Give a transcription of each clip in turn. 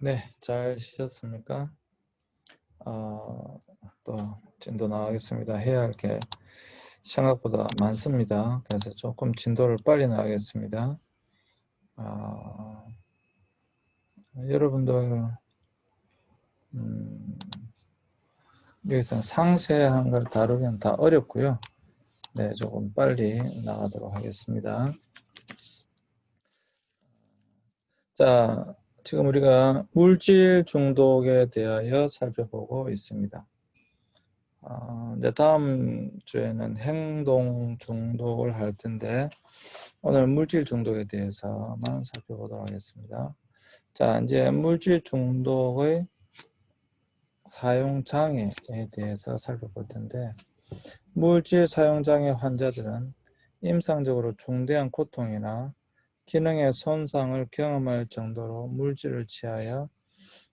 네, 잘 쉬셨습니까? 또 진도 나가겠습니다. 해야 할 게 생각보다 많습니다. 그래서 조금 진도를 빨리 나가겠습니다. 아, 여러분들 여기서 상세한 걸 다루기는 다 어렵고요. 네, 조금 빨리 나가도록 하겠습니다. 자, 지금 우리가 물질 중독에 대하여 살펴보고 있습니다. 이제 다음 주에는 행동 중독을 할 텐데 오늘 물질 중독에 대해서만 살펴보도록 하겠습니다. 자, 이제 물질 중독의 사용 장애에 대해서 살펴볼 텐데 물질 사용 장애 환자들은 임상적으로 중대한 고통이나 기능의 손상을 경험할 정도로 물질을 취하여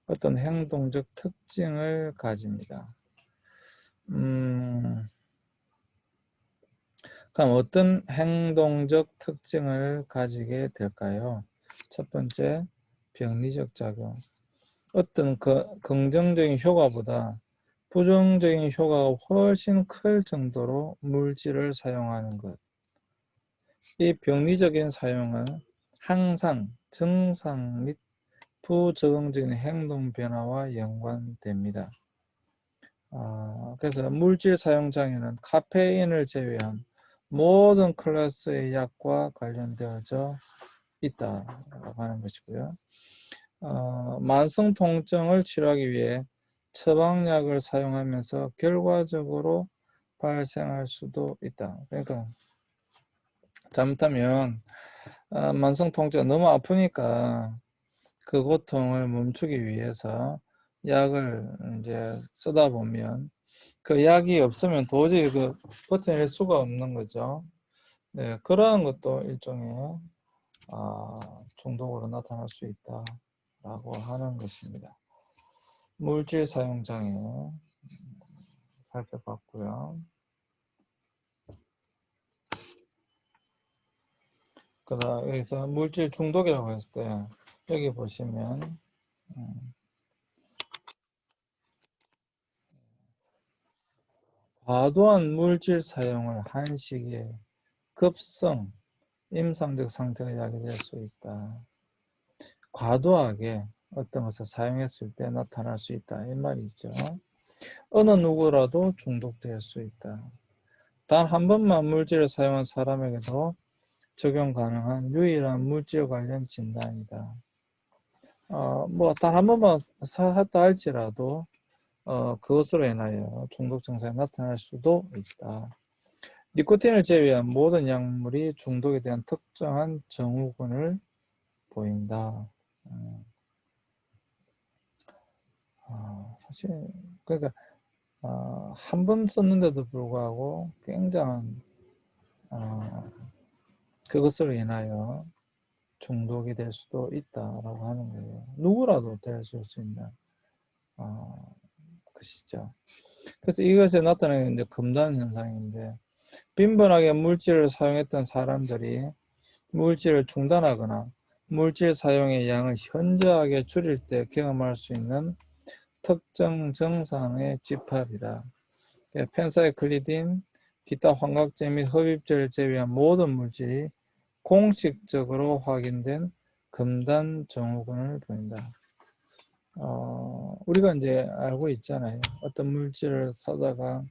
어떤 행동적 특징을 가집니다. 그럼 어떤 행동적 특징을 가지게 될까요? 첫 번째, 병리적 작용. 어떤 긍정적인 효과보다 부정적인 효과가 훨씬 클 정도로 물질을 사용하는 것. 이 병리적인 사용은 항상 증상 및 부적응적인 행동 변화와 연관됩니다. 그래서 물질 사용 장애는 카페인을 제외한 모든 클래스의 약과 관련되어져 있다라고 하는 것이고요. 만성 통증을 치료하기 위해 처방약을 사용하면서 결과적으로 발생할 수도 있다. 그러니까 잘못하면 만성 통증 너무 아프니까 그 고통을 멈추기 위해서 약을 이제 쓰다 보면 그 약이 없으면 도저히 버텨낼 수가 없는 거죠. 네, 그러한 것도 일종의 중독으로 나타날 수 있다라고 하는 것입니다. 물질 사용 장애 살펴봤고요. 그다음 여기서 물질 중독이라고 했을 때 여기 보시면 과도한 물질 사용을 한 시기에 급성 임상적 상태가 야기될 수 있다. 과도하게 어떤 것을 사용했을 때 나타날 수 있다. 이 말이죠. 어느 누구라도 중독될 수 있다. 단 한 번만 물질을 사용한 사람에게도 적용 가능한 유일한 물질 관련 진단이다. 뭐 단 한 번만 했다 할지라도 그것으로 인하여 중독 증상이 나타날 수도 있다. 니코틴을 제외한 모든 약물이 중독에 대한 특정한 증후군을 보인다. 사실 그러니까 한 번 썼는데도 불구하고 굉장한 그것으로 인하여 중독이 될 수도 있다라고 하는 거예요. 누구라도 될 수 있는 것이죠. 그래서 이것에 나타나는 이제 금단 현상인데 빈번하게 물질을 사용했던 사람들이 물질을 중단하거나 물질 사용의 양을 현저하게 줄일 때 경험할 수 있는 특정 증상의 집합이다. 펜사이클리딘, 기타 환각제 및 흡입제를 제외한 모든 물질이 공식적으로 확인된 금단 증후군을 보인다. 우리가 이제 알고 있잖아요. 어떤 물질을 사다가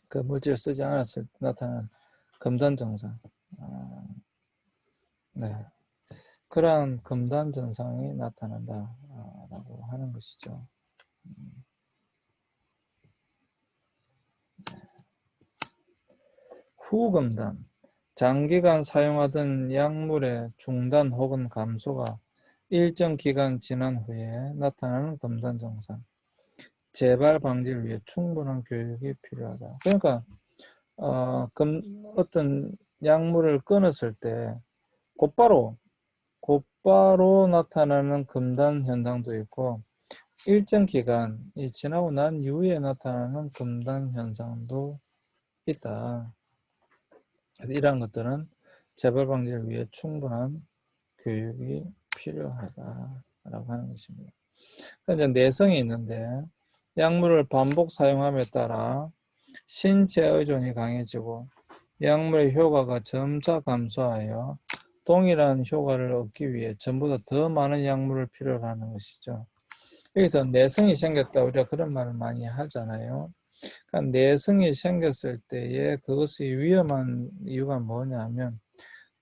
그 물질을 쓰지 않았을 때 나타나는 금단 증상. 네. 그러한 금단 증상이 나타난다라고 하는 것이죠. 후금단. 장기간 사용하던 약물의 중단 혹은 감소가 일정 기간 지난 후에 나타나는 금단 증상. 재발 방지를 위해 충분한 교육이 필요하다. 그러니까 어떤 약물을 끊었을 때 곧바로 나타나는 금단 현상도 있고 일정 기간이 지나고 난 이후에 나타나는 금단 현상도 있다. 이러한 것들은 재발 방지를 위해 충분한 교육이 필요하다. 라고 하는 것입니다. 이제 내성이 있는데 약물을 반복 사용함에 따라 신체 의존이 강해지고 약물의 효과가 점차 감소하여 동일한 효과를 얻기 위해 전보다 더 많은 약물을 필요로 하는 것이죠. 여기서 내성이 생겼다 우리가 그런 말을 많이 하잖아요. 그러니까 내성이 생겼을 때에 그것이 위험한 이유가 뭐냐면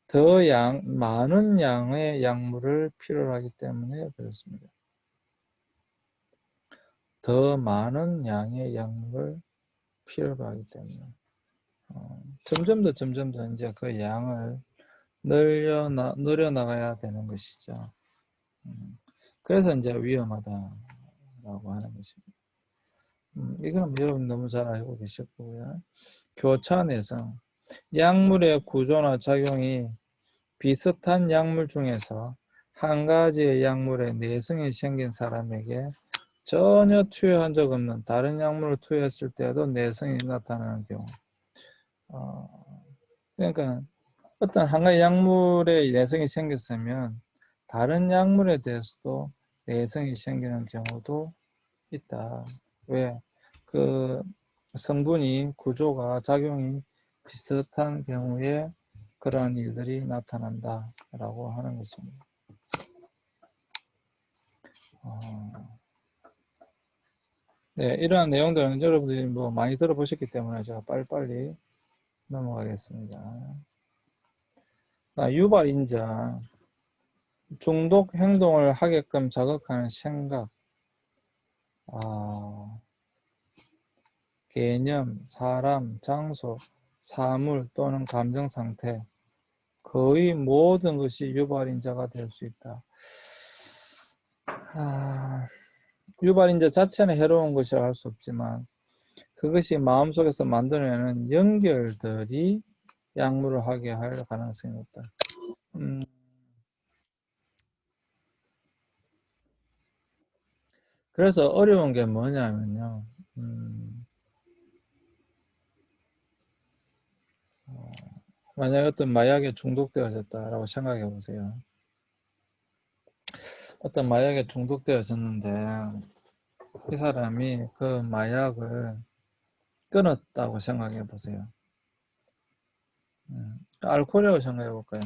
더 많은 양의 약물을 필요로 하기 때문에 그렇습니다. 더 많은 양의 약물을 필요로 하기 때문에 점점 더 이제 그 양을 늘려나가야 되는 것이죠. 그래서 이제 위험하다라고 하는 것입니다. 이건 여러분 너무 잘 알고 계실 거고요. 교차내성, 약물의 구조나 작용이 비슷한 약물 중에서 한 가지의 약물에 내성이 생긴 사람에게 전혀 투여한 적 없는 다른 약물을 투여했을 때도 내성이 나타나는 경우. 그러니까 어떤 한 가지 약물에 내성이 생겼으면 다른 약물에 대해서도 내성이 생기는 경우도 있다. 왜? 그 성분이 구조가 작용이 비슷한 경우에 그러한 일들이 나타난다라고 하는 것입니다. 네, 이러한 내용들은 여러분들이 뭐 많이 들어보셨기 때문에 제가 빨리빨리 넘어가겠습니다. 유발인자, 중독 행동을 하게끔 자극하는 생각, 개념, 사람, 장소, 사물 또는 감정 상태, 거의 모든 것이 유발인자가 될 수 있다. 유발인자 자체는 해로운 것이라 할 수 없지만 그것이 마음속에서 만들어내는 연결들이 약물을 하게 할 가능성이 높다. 그래서 어려운 게 뭐냐면요. 만약에 어떤 마약에 중독되어졌다라고 생각해 보세요. 어떤 마약에 중독되어졌는데 이 사람이 그 마약을 끊었다고 생각해 보세요. 알코올이라고 생각해 볼까요?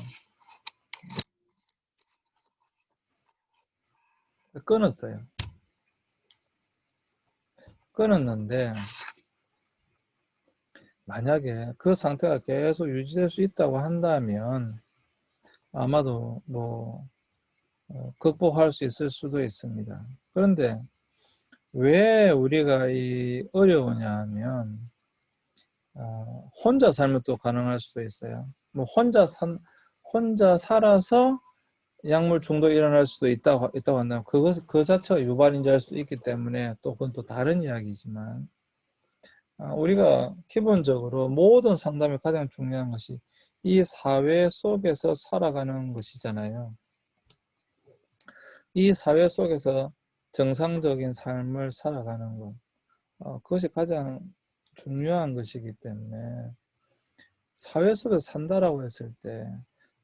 끊었어요. 끊었는데 만약에 그 상태가 계속 유지될 수 있다고 한다면 아마도 뭐 극복할 수 있을 수도 있습니다. 그런데 왜 우리가 이 어려우냐 하면 혼자 살면 또 가능할 수도 있어요. 뭐 혼자 살아서 약물 중독이 일어날 수도 있다고 한다면 그 자체가 유발인자일 수도 있기 때문에 또 그건 또 다른 이야기지만 우리가 기본적으로 모든 상담의 가장 중요한 것이 이 사회 속에서 살아가는 것이잖아요. 이 사회 속에서 정상적인 삶을 살아가는 것, 그것이 가장 중요한 것이기 때문에 사회 속에서 산다라고 했을 때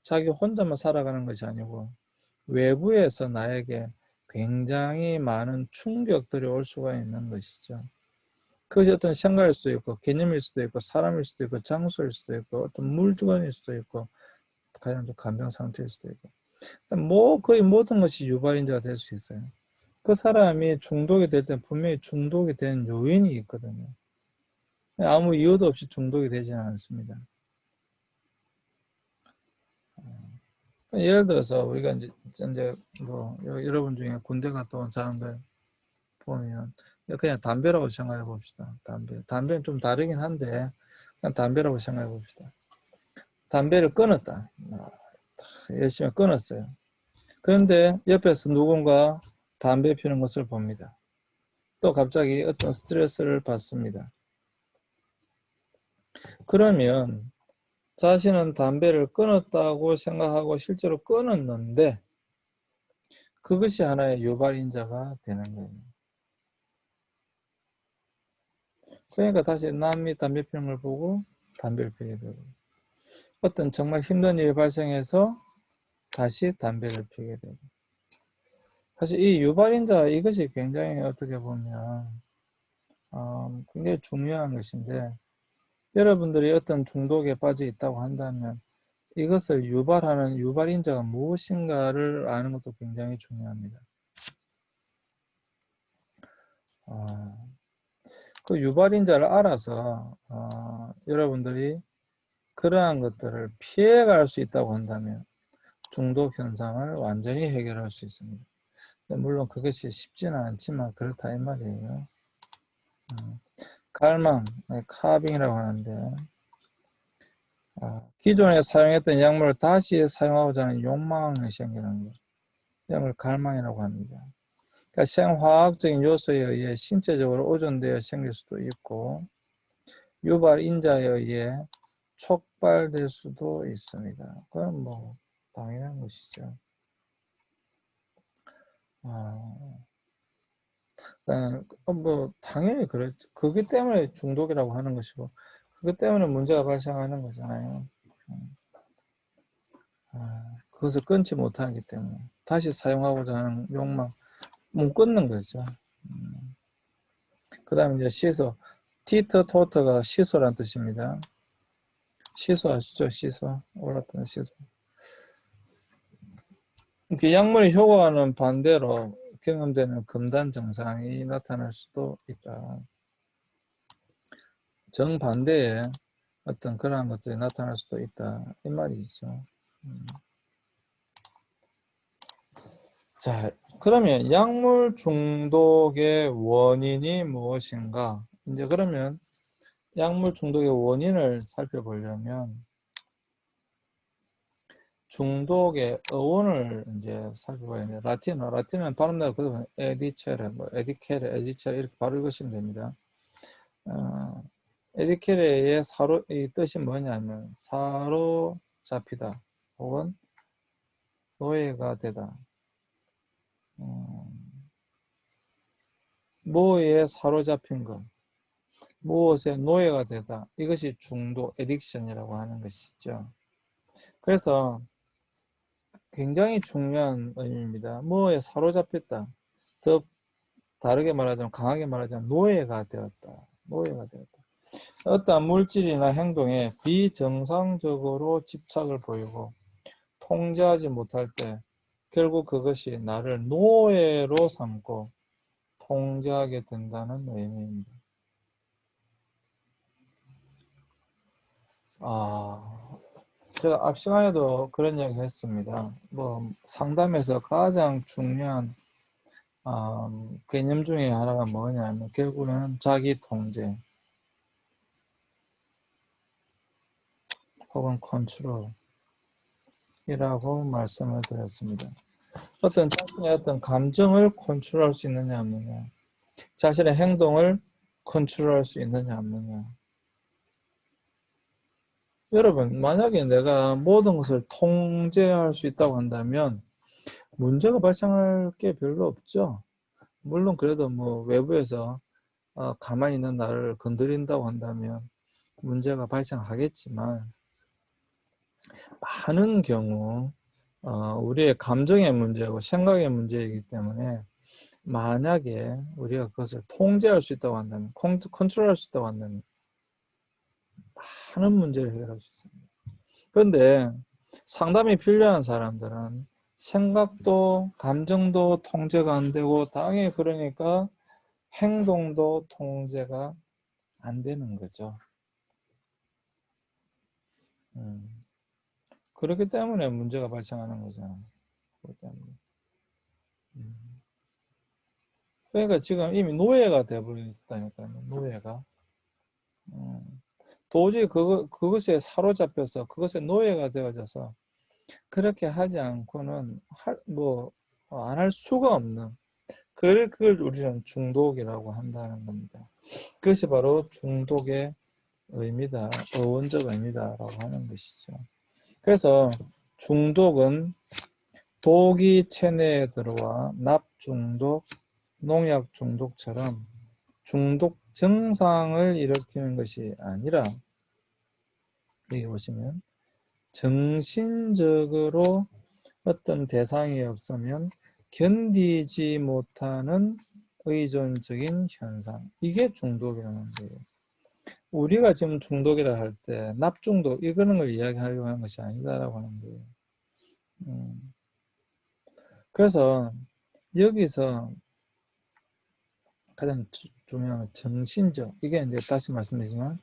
자기 혼자만 살아가는 것이 아니고 외부에서 나에게 굉장히 많은 충격들이 올 수가 있는 것이죠. 그것이 어떤 생각일 수도 있고 개념일 수도 있고 사람일 수도 있고 장소일 수도 있고 어떤 물건일 수도 있고 가장 좀 감정 상태일 수도 있고 거의 모든 것이 유발인자가 될 수 있어요. 그 사람이 중독이 될 때 분명히 중독이 된 요인이 있거든요. 아무 이유도 없이 중독이 되지는 않습니다. 예를 들어서 우리가 이제 뭐 여러분 중에 군대 갔다 온 사람들 보면 그냥 담배라고 생각해 봅시다. 담배는 좀 다르긴 한데 그냥 담배라고 생각해 봅시다. 담배를 끊었다. 열심히 끊었어요. 그런데 옆에서 누군가 담배 피우는 것을 봅니다. 또 갑자기 어떤 스트레스를 받습니다. 그러면 자신은 담배를 끊었다고 생각하고 실제로 끊었는데 그것이 하나의 유발인자가 되는 거예요. 그러니까 다시 남이 담배 피우는 걸 보고 담배를 피우게 되고 어떤 정말 힘든 일이 발생해서 다시 담배를 피우게 되고 사실 이 유발인자 이것이 굉장히 어떻게 보면 굉장히 중요한 것인데, 여러분들이 어떤 중독에 빠져 있다고 한다면 이것을 유발하는 유발인자가 무엇인가를 아는 것도 굉장히 중요합니다. 그 유발인자를 알아서 여러분들이 그러한 것들을 피해갈 수 있다고 한다면 중독 현상을 완전히 해결할 수 있습니다. 물론 그것이 쉽지는 않지만 그렇다 이 말이에요. 갈망, 카빙이라고 하는데, 기존에 사용했던 약물을 다시 사용하고자 하는 욕망이 생기는 것, 이걸 갈망이라고 합니다. 그러니까 생화학적인 요소에 의해 신체적으로 오존되어 생길 수도 있고 유발 인자에 의해 촉발될 수도 있습니다. 그건 뭐 당연한 것이죠. 뭐 당연히 그렇죠. 그기 때문에 중독이라고 하는 것이고 그것 때문에 문제가 발생하는 거잖아요. 그것을 끊지 못하기 때문에 다시 사용하고자 하는 욕망 못 끊는 거죠. 그 다음에 이제 시소, 티터 토터가 시소란 뜻입니다. 시소 아시죠? 시소, 올랐던 시소. 이렇게 약물의 효과와는 반대로 경험되는 금단 증상이 나타날 수도 있다. 정반대의 어떤 그러한 것들이 나타날 수도 있다. 이 말이죠. 자, 그러면 약물 중독의 원인이 무엇인가? 이제 그러면 약물 중독의 원인을 살펴보려면 중독의 어원을 이제 살펴봐야 돼요. 라틴어는 발음대로 그러면 에디체레, 뭐 에디케레, 에디체레 이렇게 바로 읽으시면 됩니다. 에디케레의 이 뜻이 뭐냐면 사로잡히다 혹은 노예가 되다. 뭐에 사로잡힌 것, 무엇의 노예가 되다. 이것이 중독, 에딕션이라고 하는 것이죠. 그래서 굉장히 중요한 의미입니다. 뭐에 사로잡혔다. 더 다르게 말하자면 강하게 말하자면 노예가 되었다. 노예가 되었다. 어떠한 물질이나 행동에 비정상적으로 집착을 보이고 통제하지 못할 때 결국 그것이 나를 노예로 삼고 통제하게 된다는 의미입니다. 제가 앞 시간에도 그런 이야기 했습니다. 뭐 상담에서 가장 중요한 개념 중에 하나가 뭐냐면 결국에는 자기 통제 혹은 컨트롤이라고 말씀을 드렸습니다. 어떤 자신의 어떤 감정을 컨트롤할 수 있느냐 없느냐, 자신의 행동을 컨트롤할 수 있느냐 없느냐. 여러분, 만약에 내가 모든 것을 통제할 수 있다고 한다면 문제가 발생할 게 별로 없죠. 물론 그래도 뭐 외부에서 가만히 있는 나를 건드린다고 한다면 문제가 발생하겠지만 많은 경우 우리의 감정의 문제고 생각의 문제이기 때문에 만약에 우리가 그것을 통제할 수 있다고 한다면, 컨트롤할 수 있다고 한다면 많은 문제를 해결할 수 있습니다. 그런데 상담이 필요한 사람들은 생각도 감정도 통제가 안 되고 당연히 그러니까 행동도 통제가 안 되는 거죠. 그렇기 때문에 문제가 발생하는 거잖아요. 그렇기 때문에. 그러니까 지금 이미 노예가 되어버렸다니까요. 노예가. 도저히 그것에 사로잡혀서 그것에 노예가 되어져서 그렇게 하지 않고는 안 할 수가 없는 그걸 우리는 중독이라고 한다는 겁니다. 그것이 바로 중독의 의미다, 어원적 의미다라고 하는 것이죠. 그래서 중독은 독이 체내에 들어와 납중독, 농약 중독처럼 중독 증상을 일으키는 것이 아니라 여기 보시면 정신적으로 어떤 대상이 없으면 견디지 못하는 의존적인 현상. 이게 중독이라는 거예요. 우리가 지금 중독이라 할 때 납중독 이거는 걸 이야기하려고 하는 것이 아니다라고 하는 거예요. 그래서 여기서 가장 중요한 정신적, 이게 이제 다시 말씀드리지만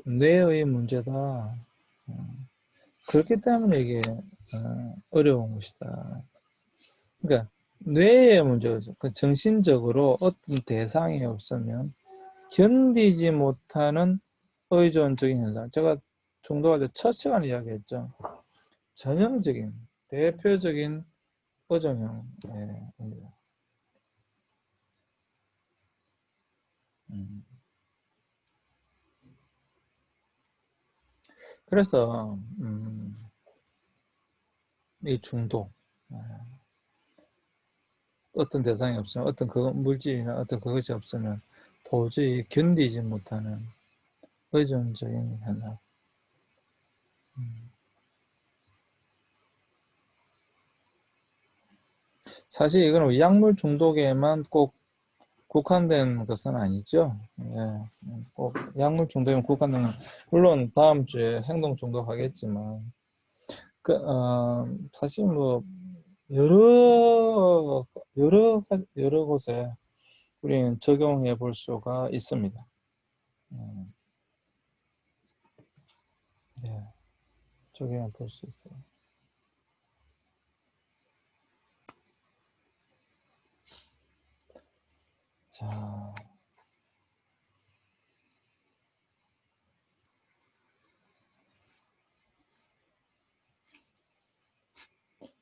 뇌의 문제다. 그렇기 때문에 이게 어려운 것이다. 그러니까 뇌의 문제죠. 그 정신적으로 어떤 대상이 없으면 견디지 못하는 의존적인 현상. 제가 중독할 때 첫 시간에 이야기했죠. 전형적인 대표적인 의존형 문제. 그래서 이 중독, 어떤 대상이 없으면, 어떤 그 물질이나 어떤 그것이 없으면 도저히 견디지 못하는 의존적인 현상. 사실 이거는 약물 중독에만 꼭 국한된 것은 아니죠. 예, 꼭 약물 중독에만 국한된 건, 물론 다음 주에 행동 중독 하겠지만, 사실 뭐 여러 곳에 우리는 적용해 볼 수가 있습니다. 예, 적용해 볼 수 있어요. 자,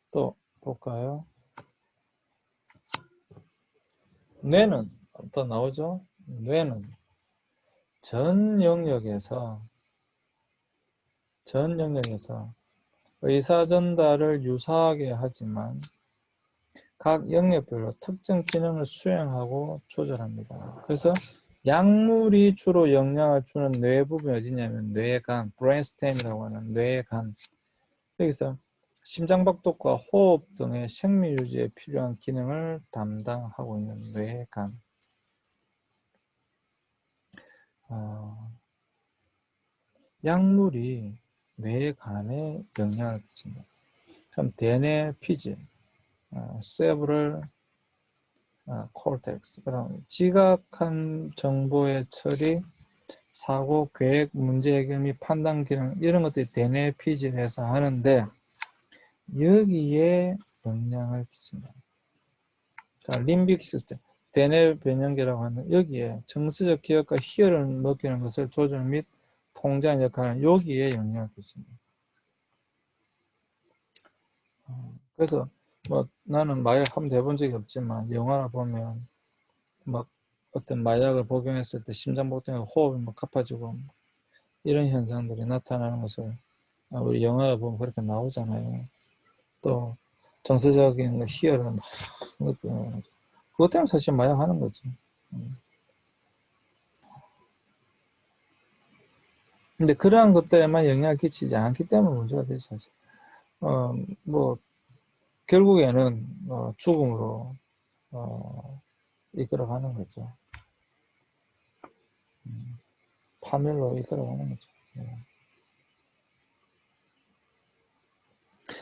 또 볼까요? 뇌는 또 나오죠? 뇌는 전 영역에서 의사 전달을 유사하게 하지만 각 영역별로 특정 기능을 수행하고 조절합니다. 그래서 약물이 주로 영향을 주는 뇌 부분이 어디냐면 뇌간, 브레인스템이라고 하는 뇌간. 여기서 심장박동과 호흡 등의 생命유지에 필요한 기능을 담당하고 있는 뇌간. 약물이 뇌간에 영향을 끼친다. 그럼 대뇌 피질, 세브럴 콜텍스, 그럼 지각한 정보의 처리, 사고, 계획, 문제 해결 및 판단 기능, 이런 것들이 대뇌 피질에서 하는데 여기에 영향을 끼친다. 그러니까 림빅 시스템, 대뇌 변형계라고 하는 여기에 정서적 기억과 희열을 느끼는 것을 조절 및 통제하는 역할은 여기에 영향을 끼친다. 그래서 뭐 나는 마약 한번 해본 적이 없지만 영화나 보면 막 어떤 마약을 복용했을 때 심장박동이나 호흡이 막 가빠지고 이런 현상들이 나타나는 것을 우리 영화에 보면 그렇게 나오잖아요. 또 정서적인 희열을 막 느끼는 거죠. 그것 때문에 사실 마약 하는 거지. 근데 그러한 것들에만 영향을 끼치지 않기 때문에 문제가 되지 사실. 뭐 결국에는 죽음으로 이끌어가는 거죠. 파멸로 이끌어가는 거죠.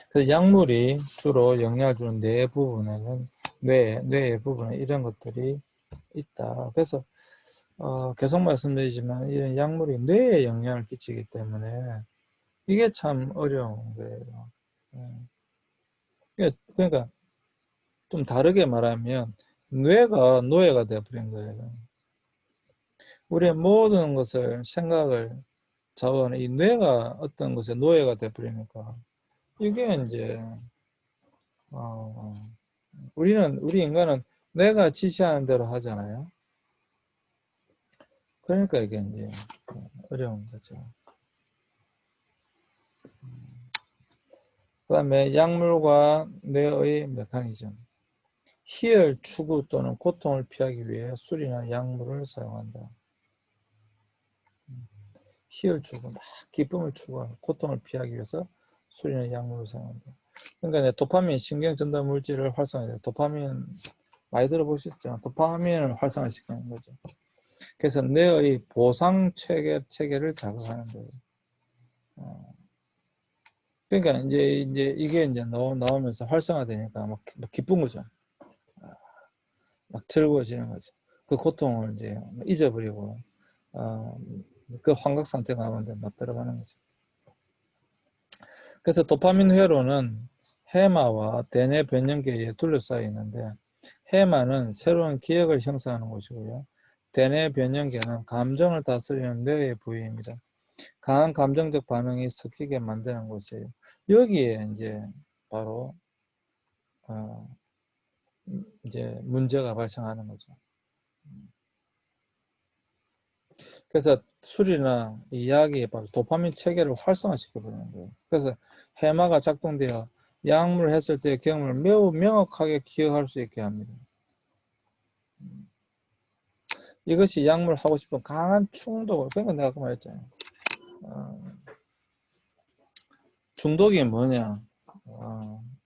그래서 약물이 주로 영향을 주는 뇌 부분에는 뇌의 부분에 이런 것들이 있다. 그래서 계속 말씀드리지만 이런 약물이 뇌에 영향을 끼치기 때문에 이게 참 어려운 거예요. 그러니까 좀 다르게 말하면 뇌가 노예가 되어버린 거예요. 우리의 모든 것을 생각을 좌우하는 이 뇌가 어떤 것에 노예가 되어버리니까 이게 이제 우리 인간은 뇌가 지시하는 대로 하잖아요. 그러니까 이게 이제 어려운 거죠. 그 다음에 약물과 뇌의 메커니즘. 희열 추구 또는 고통을 피하기 위해 술이나 약물을 사용한다. 희열 추구, 막 기쁨을 추구하는, 고통을 피하기 위해서 술이나 약물을 사용한다. 그러니까 이제 도파민 신경 전달 물질을 활성화해요. 도파민 많이 들어보셨죠? 도파민을 활성화시키는 거죠. 그래서 뇌의 보상 체계를 자극하는 거예요. 그러니까 이제 이게 이제 나오면서 활성화되니까 막 기쁜 거죠. 막 즐거워지는 거죠. 그 고통을 이제 잊어버리고 그 환각 상태가 나오는데 막 들어가는 거죠. 그래서 도파민 회로는 해마와 대뇌 변연계에 둘러싸여 있는데, 해마는 새로운 기억을 형성하는 곳이고요. 대뇌 변연계는 감정을 다스리는 뇌의 부위입니다. 강한 감정적 반응이 섞이게 만드는 곳이에요. 여기에 이제 바로 이제 문제가 발생하는 거죠. 그래서 술이나 이 약이 바로 도파민 체계를 활성화시켜 버리는 거예요. 그래서 해마가 작동되어 약물을 했을 때의 경험을 매우 명확하게 기억할 수 있게 합니다. 이것이 약물을 하고 싶은 강한 충동을, 그러니까 내가 아까 말했잖아요. 중독이 뭐냐?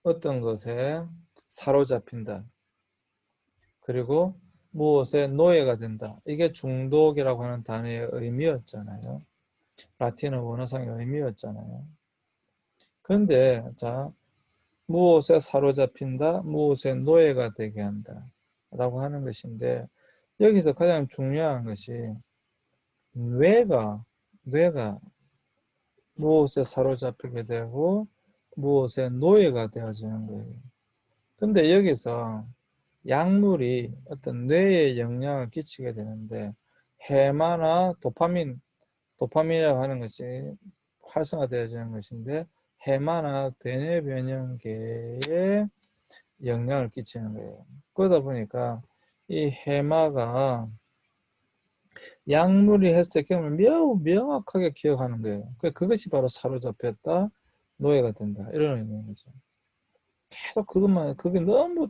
어떤 것에 사로잡힌다. 그리고 무엇에 노예가 된다. 이게 중독이라고 하는 단어의 의미였잖아요. 라틴어 원어상의 의미였잖아요. 그런데 자, 무엇에 사로잡힌다, 무엇에 노예가 되게 한다 라고 하는 것인데, 여기서 가장 중요한 것이 뇌가 무엇에 사로잡히게 되고 무엇에 노예가 되어지는 거예요. 근데 여기서 약물이 어떤 뇌에 영향을 끼치게 되는데, 해마나 도파민이라고 하는 것이 활성화되어지는 것인데, 해마나 대뇌 변형계에 영향을 끼치는 거예요. 그러다 보니까 이 해마가 약물이 했을 때 경험을 매우 명확하게 기억하는 거예요. 그것이 바로 사로잡혔다, 노예가 된다, 이런 의미인 거죠. 계속 그게 너무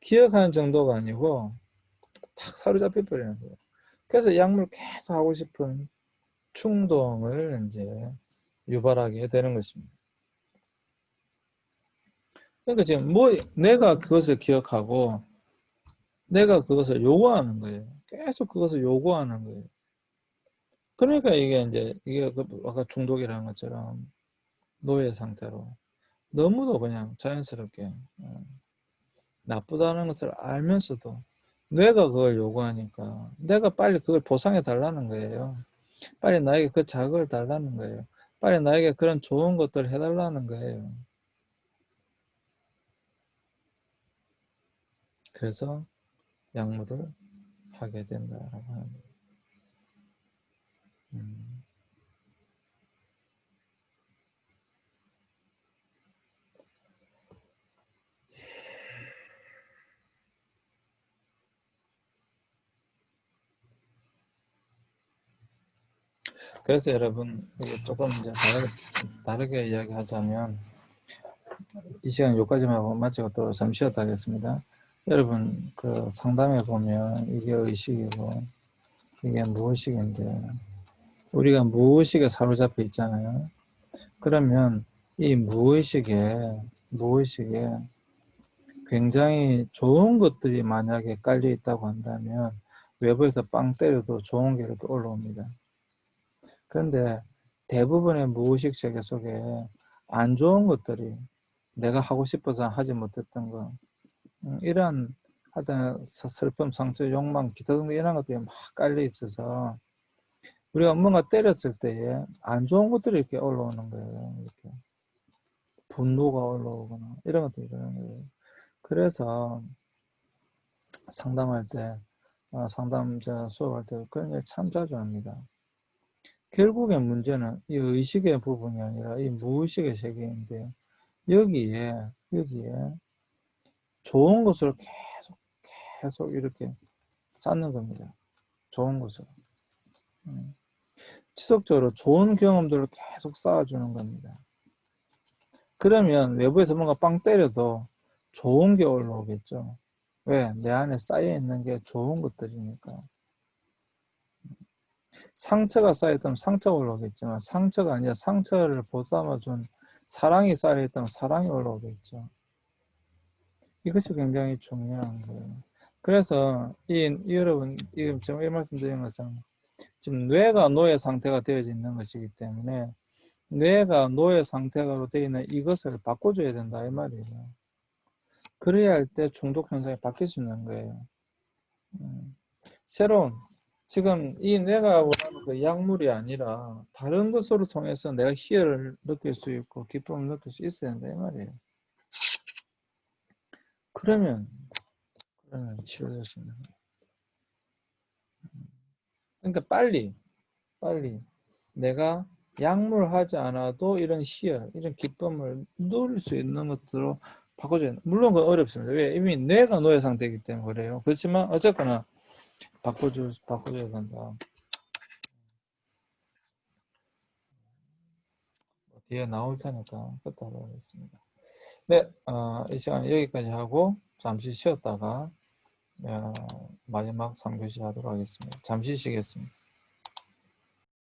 기억하는 정도가 아니고 탁 사로잡혀 버리는 거예요. 그래서 약물 계속 하고 싶은 충동을 이제 유발하게 되는 것입니다. 그러니까 지금 내가 그것을 기억하고 내가 그것을 요구하는 거예요. 계속 그것을 요구하는 거예요. 그러니까 이게 아까 중독이라는 것처럼 노예 상태로 너무도 그냥 자연스럽게 나쁘다는 것을 알면서도 뇌가 그걸 요구하니까 내가 빨리 그걸 보상해 달라는 거예요. 빨리 나에게 그 자극을 달라는 거예요. 빨리 나에게 그런 좋은 것들을 해달라는 거예요. 그래서 약물을 하게 된다라고 하는 거예요. 그래서 여러분, 이게 조금 이제 다르게 이야기하자면, 이 시간 여기까지만 하고 마치고 또 잠시 쉬었다 하겠습니다. 여러분, 그 상담해 보면 이게 의식이고 이게 무의식인데, 우리가 무의식에 사로잡혀 있잖아요. 그러면 이 무의식에 굉장히 좋은 것들이 만약에 깔려 있다고 한다면 외부에서 빵 때려도 좋은 게 이렇게 올라옵니다. 그런데 대부분의 무의식 세계 속에 안 좋은 것들이, 내가 하고 싶어서 하지 못했던 거, 이러한 하여튼 슬픔, 상처, 욕망, 기타 등등 이런 것들이 막 깔려 있어서 우리가 뭔가 때렸을 때에 안 좋은 것들이 이렇게 올라오는 거예요. 이렇게 분노가 올라오거나 이런 것들이 그런 거예요. 그래서 상담할 때, 상담자 수업할 때 그런 일 참 자주 합니다. 결국엔 문제는 이 의식의 부분이 아니라 이 무의식의 세계인데, 여기에 좋은 것을 계속 이렇게 쌓는 겁니다. 좋은 것을. 지속적으로 좋은 경험들을 계속 쌓아주는 겁니다. 그러면 외부에서 뭔가 빵 때려도 좋은 게 올라오겠죠. 왜? 내 안에 쌓여 있는 게 좋은 것들이니까. 상처가 쌓였다면 상처가 올라오겠지만, 상처가 아니라 상처를 보담아준 사랑이 쌓여있다면 사랑이 올라오겠죠. 이것이 굉장히 중요한 거예요. 그래서 여러분 지금 이 말씀드린 것처럼 지금 뇌가 노예 상태가 되어져 있는 것이기 때문에 뇌가 노예 상태로 되어 있는 이것을 바꿔줘야 된다 이 말이에요. 그래야 할 때 중독 현상이 바뀔 수 있는 거예요. 새로운 지금 이 내가 원하는 그 약물이 아니라 다른 것으로 통해서 내가 희열을 느낄 수 있고 기쁨을 느낄 수 있어야 된다 이 말이에요. 그러면 치료될 수 있는 거예요. 그러니까 빨리 내가 약물하지 않아도 이런 희열, 이런 기쁨을 누릴 수 있는 것들로 바꿔줘야 된다. 물론 그건 어렵습니다. 왜? 이미 뇌가 노예 상태이기 때문에 그래요. 그렇지만 어쨌거나 바꿔줘야 된다. 뒤에 나올 테니까 그것도 하도록 하겠습니다. 네, 이 시간 여기까지 하고 잠시 쉬었다가 마지막 3교시 하도록 하겠습니다. 잠시 쉬겠습니다.